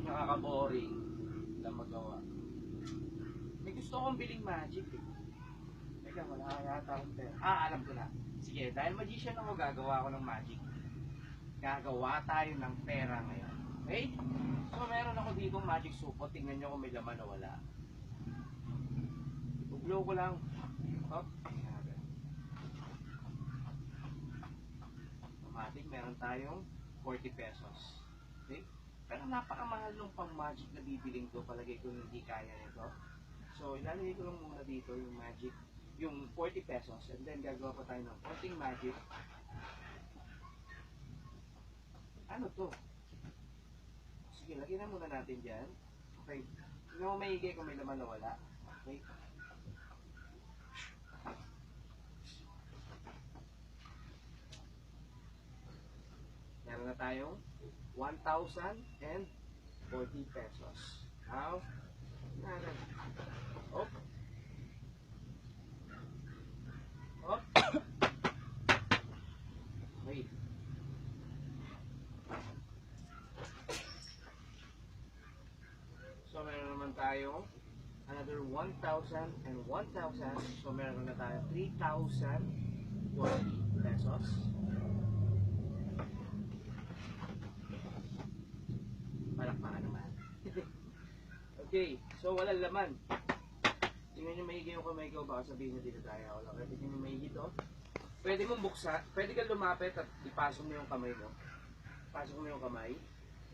nakaka-boring. Walang magawa. May gusto kong biling magic eh. Teka, wala yata akong pera. Alam ko na. Sige, dahil magician ako, gagawa ako ng magic. Gagawa tayo ng pera ngayon. Okay? So, meron ako dito magic supot. Tingnan nyo kung may laman o wala. Blow ko lang. Hop. Automatic, meron tayong 40 pesos. Okay? Pero napakamahal nung pang magic na bibiling ko. Palagay ko hindi kaya nito. So, ilalagay ko lang muna dito yung magic. Yung 40 pesos. And then, gagawa pa tayo ng konting magic. Ano to? Sige, lagyan na muna natin dyan. Okay. Tingnan mo maigay kung may laman na wala. Okay. Meron na tayong 1,040 pesos. Now, hop. Hop. Wait. So, meron naman tayong another 1,000 and 1,000. So, meron na tayong 3,040 pesos. Palakpakan naman. Okay, so walang laman. Tingnan nyo maigi yung kamay ko, baka sabihin nyo dito tayo. Wala, tingnan nyo maigi to. Pwede mong buksan, pwede kang lumapit at ipasok mo yung kamay mo. Pasok mo yung kamay.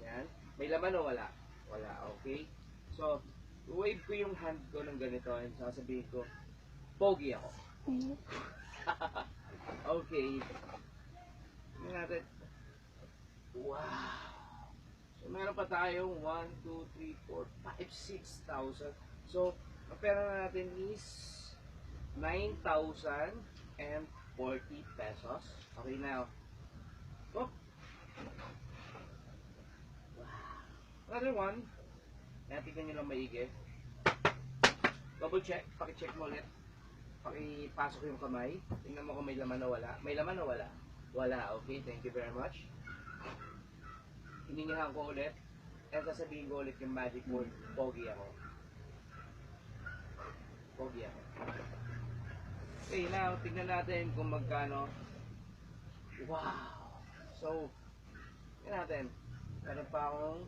Yan. May laman o wala? Wala, okay. So, wave ko yung hand ko ng ganito and sasabihin ko, pogi ako. Okay. Tingnan natin. Wow. So, meron pa tayong 1, 2, 3, 4, 5, 6,000. So, ang pera na natin is 9,040 pesos. Okay na. Oh. Another one. Natignan nyo lang maigi. Double check. Paki-check mo ulit. Pakipasok yung kamay. Tingnan mo kung may laman na wala. May laman na wala? Wala. Okay, thank you very much. Hiningihan ko ulit. At sasabihin ko ulit yung magic word. Pogi ako. Pogi ako. Okay, now, tignan natin kung magkano. Wow! So, tignan natin. Meron pa akong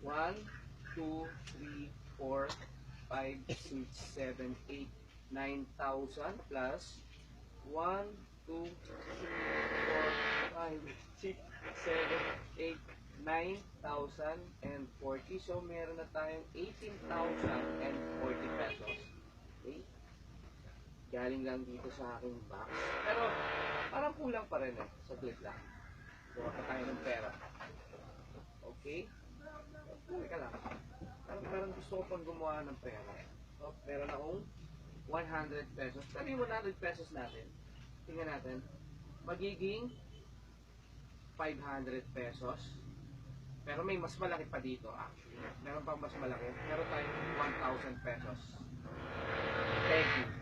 1, 2, 3, 4, 5, 6, 7, 8, 9,000 plus 1, 2, 3, 4, 5, 6, 7, 8, 9,040. So, meron na tayong 18,040 pesos. Okay? Galing lang dito sa aking box. Pero, parang kulang pa rin eh. Saglit lang. Gawa pa tayo ng pera. Okay? Teka lang. Parang gusto ko pang gumawa ng pera. So, meron akong 100 pesos. Pero yung 100 pesos natin, tingnan natin, magiging 500 pesos. Pero may mas malaki pa dito actually. Meron pang mas malaki. Meron tayong 1,000 pesos. Thank you.